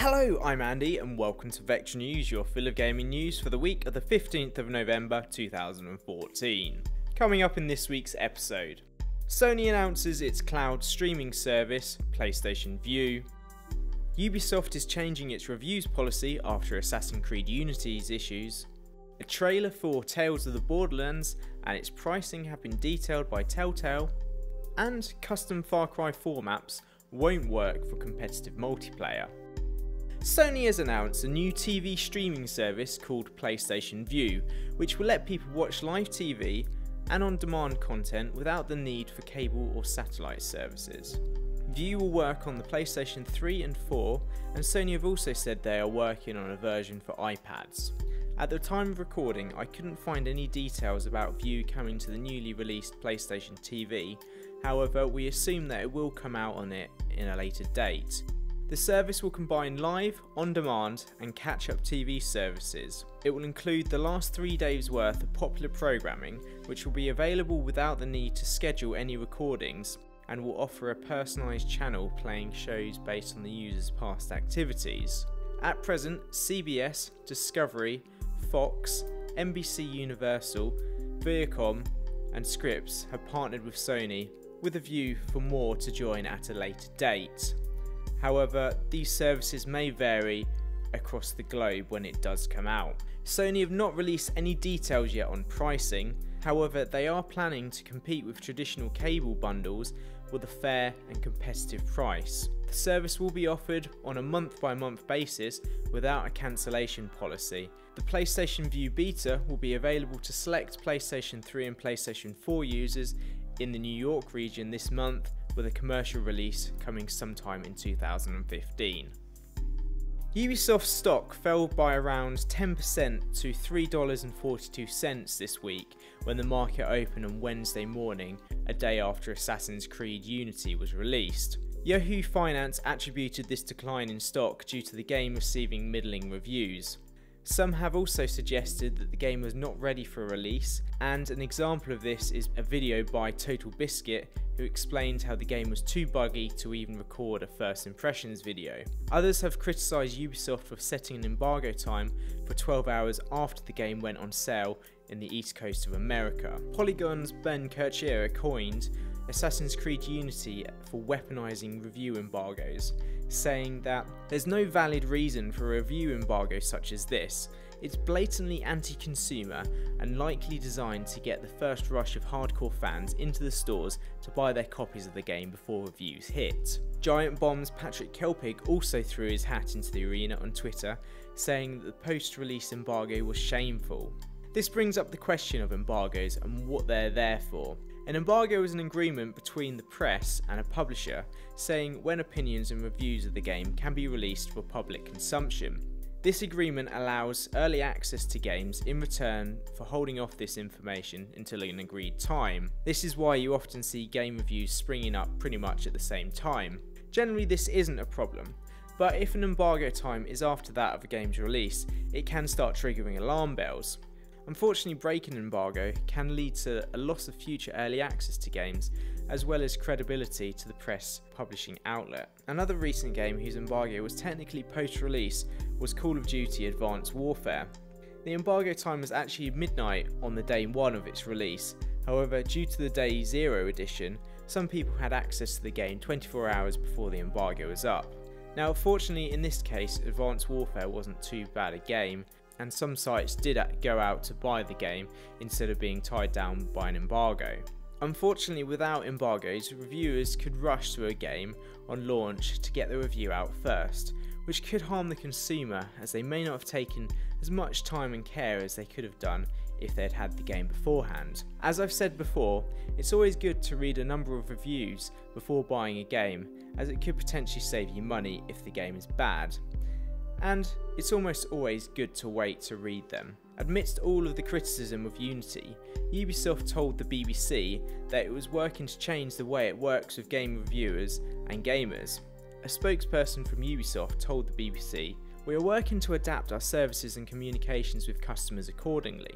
Hello, I'm Andy and welcome to Vectra News, your fill of gaming news for the week of the 15th of November 2014. Coming up in this week's episode, Sony announces its cloud streaming service, PlayStation Vue. Ubisoft is changing its reviews policy after Assassin's Creed Unity's issues. A trailer for Tales of the Borderlands and its pricing have been detailed by Telltales. And custom Far Cry 4 maps won't work for competitive multiplayer. Sony has announced a new TV streaming service called PlayStation Vue, which will let people watch live TV and on-demand content without the need for cable or satellite services. Vue will work on the PlayStation 3 and 4, and Sony have also said they are working on a version for iPads. At the time of recording, I couldn't find any details about Vue coming to the newly released PlayStation TV, however we assume that it will come out on it in a later date. The service will combine live, on-demand and catch-up TV services. It will include the last 3 days worth of popular programming, which will be available without the need to schedule any recordings, and will offer a personalised channel playing shows based on the user's past activities. At present, CBS, Discovery, Fox, NBC Universal, Viacom and Scripps have partnered with Sony with a view for more to join at a later date. However, these services may vary across the globe when it does come out. Sony have not released any details yet on pricing, however they are planning to compete with traditional cable bundles with a fair and competitive price. The service will be offered on a month-by-month basis without a cancellation policy. The PlayStation Vue beta will be available to select PlayStation 3 and PlayStation 4 users in the New York region this month, with a commercial release coming sometime in 2015. Ubisoft stock fell by around 10% to $3.42 this week when the market opened on Wednesday morning, a day after Assassin's Creed Unity was released. Yahoo Finance attributed this decline in stock due to the game receiving middling reviews. Some have also suggested that the game was not ready for release, and an example of this is a video by Total Biscuit who explained how the game was too buggy to even record a first impressions video. Others have criticised Ubisoft for setting an embargo time for 12 hours after the game went on sale in the east coast of America. Polygon's Ben Kirchier coined Assassin's Creed Unity for weaponizing review embargoes, saying that there's no valid reason for a review embargo such as this. It's blatantly anti-consumer and likely designed to get the first rush of hardcore fans into the stores to buy their copies of the game before reviews hit. Giant Bomb's Patrick Kelpig also threw his hat into the arena on Twitter, saying that the post-release embargo was shameful. This brings up the question of embargoes and what they're there for. An embargo is an agreement between the press and a publisher, saying when opinions and reviews of the game can be released for public consumption. This agreement allows early access to games in return for holding off this information until an agreed time. This is why you often see game reviews springing up pretty much at the same time. Generally this isn't a problem, but if an embargo time is after that of a game's release, it can start triggering alarm bells. Unfortunately, breaking an embargo can lead to a loss of future early access to games, as well as credibility to the press publishing outlet. Another recent game whose embargo was technically post-release was Call of Duty Advanced Warfare. The embargo time was actually midnight on the day 1 of its release, however due to the day 0 edition, some people had access to the game 24 hours before the embargo was up. Now fortunately in this case Advanced Warfare wasn't too bad a game, and some sites did go out to buy the game instead of being tied down by an embargo. Unfortunately, without embargoes, reviewers could rush to a game on launch to get the review out first, which could harm the consumer as they may not have taken as much time and care as they could have done if they'd had the game beforehand. As I've said before, it's always good to read a number of reviews before buying a game, as it could potentially save you money if the game is bad. And it's almost always good to wait to read them. Amidst all of the criticism of Unity, Ubisoft told the BBC that it was working to change the way it works with game reviewers and gamers. A spokesperson from Ubisoft told the BBC, "We are working to adapt our services and communications with customers accordingly.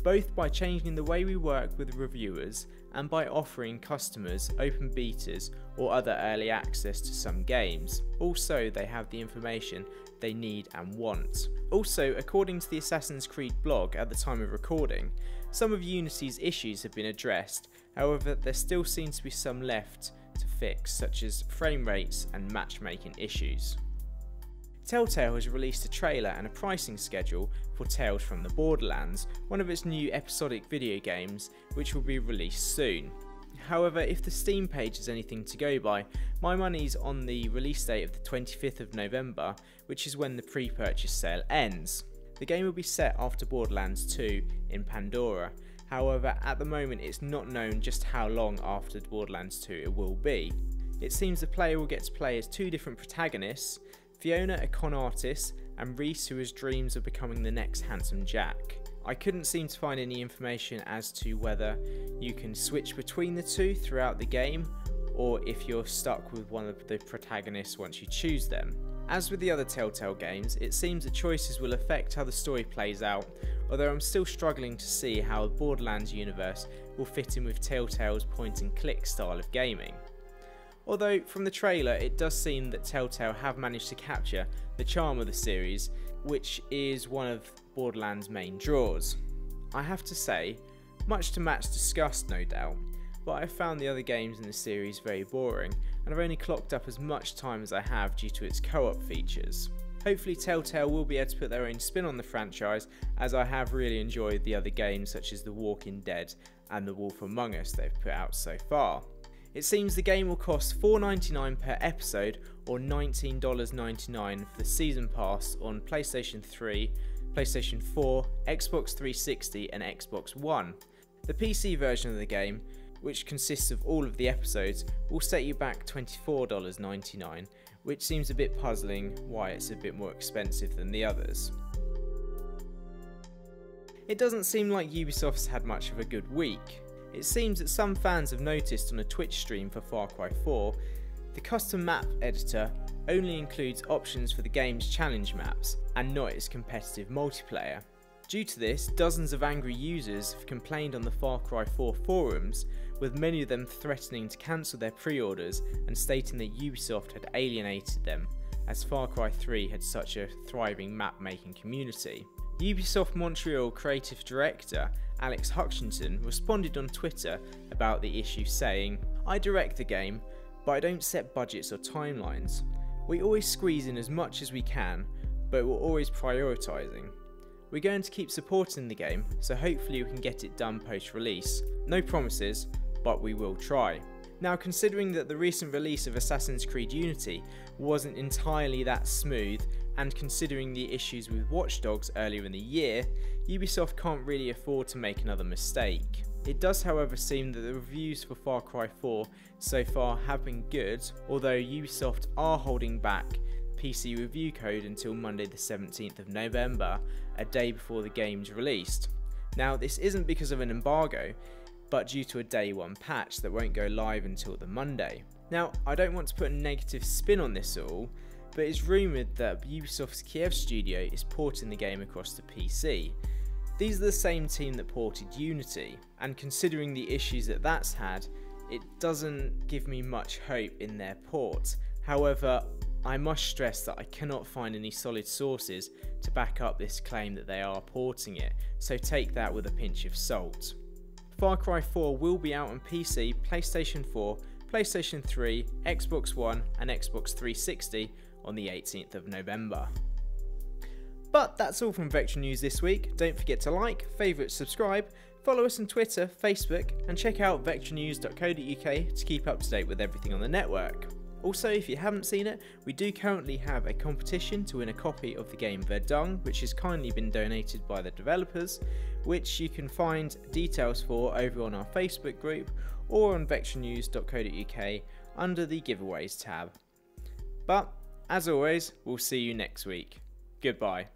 both by changing the way we work with reviewers and by offering customers open betas or other early access to some games. Also, they have the information they need and want. Also, according to the Assassin's Creed blog at the time of recording, some of Unity's issues have been addressed, however there still seems to be some left to fix, such as frame rates and matchmaking issues. Telltale has released a trailer and a pricing schedule for Tales from the Borderlands, one of its new episodic video games, which will be released soon. However, if the Steam page is anything to go by, my money's on the release date of the 25th of November, which is when the pre-purchase sale ends. The game will be set after Borderlands 2 in Pandora. However, at the moment it's not known just how long after Borderlands 2 it will be. It seems the player will get to play as two different protagonists, Fiona, a con artist, and Reese, who has dreams of becoming the next Handsome Jack. I couldn't seem to find any information as to whether you can switch between the two throughout the game, or if you're stuck with one of the protagonists once you choose them. As with the other Telltale games, it seems the choices will affect how the story plays out, although I'm still struggling to see how the Borderlands universe will fit in with Telltale's point and click style of gaming. Although from the trailer it does seem that Telltale have managed to capture the charm of the series, which is one of Borderlands' main draws. I have to say, much to Matt's disgust no doubt, but I found the other games in the series very boring, and I've only clocked up as much time as I have due to its co-op features. Hopefully Telltale will be able to put their own spin on the franchise, as I have really enjoyed the other games such as The Walking Dead and The Wolf Among Us they've put out so far. It seems the game will cost $4.99 per episode or $19.99 for the Season Pass on PlayStation 3, PlayStation 4, Xbox 360 and Xbox One. The PC version of the game, which consists of all of the episodes, will set you back $24.99, which seems a bit puzzling why it's a bit more expensive than the others. It doesn't seem like Ubisoft's had much of a good week. It seems that some fans have noticed on a Twitch stream for Far Cry 4, the custom map editor only includes options for the game's challenge maps and not its competitive multiplayer. Due to this, dozens of angry users have complained on the Far Cry 4 forums, with many of them threatening to cancel their pre-orders and stating that Ubisoft had alienated them, as Far Cry 3 had such a thriving map-making community. Ubisoft Montreal creative director Alex Hutchinson responded on Twitter about the issue saying, "I direct the game, but I don't set budgets or timelines. We always squeeze in as much as we can, but we're always prioritising. We're going to keep supporting the game, so hopefully we can get it done post-release. No promises, but we will try." Now, considering that the recent release of Assassin's Creed Unity wasn't entirely that smooth, and considering the issues with Watch Dogs earlier in the year, Ubisoft can't really afford to make another mistake. It does however seem that the reviews for Far Cry 4 so far have been good, although Ubisoft are holding back PC review code until Monday the 17th of November, a day before the game's released. Now, this isn't because of an embargo, but due to a day one patch that won't go live until the Monday. Now, I don't want to put a negative spin on this all, but it's rumoured that Ubisoft's Kiev studio is porting the game across to PC. These are the same team that ported Unity, and considering the issues that that's had, it doesn't give me much hope in their port. However, I must stress that I cannot find any solid sources to back up this claim that they are porting it, so take that with a pinch of salt. Far Cry 4 will be out on PC, PlayStation 4, PlayStation 3, Xbox One and Xbox 360 on the 18th of November. But that's all from Vectra News this week. Don't forget to like, favourite, subscribe, follow us on Twitter, Facebook and check out vectranews.co.uk to keep up to date with everything on the network. Also, if you haven't seen it, we do currently have a competition to win a copy of the game Verdung, which has kindly been donated by the developers, which you can find details for over on our Facebook group or on vectranews.co.uk under the giveaways tab. But, as always, we'll see you next week. Goodbye.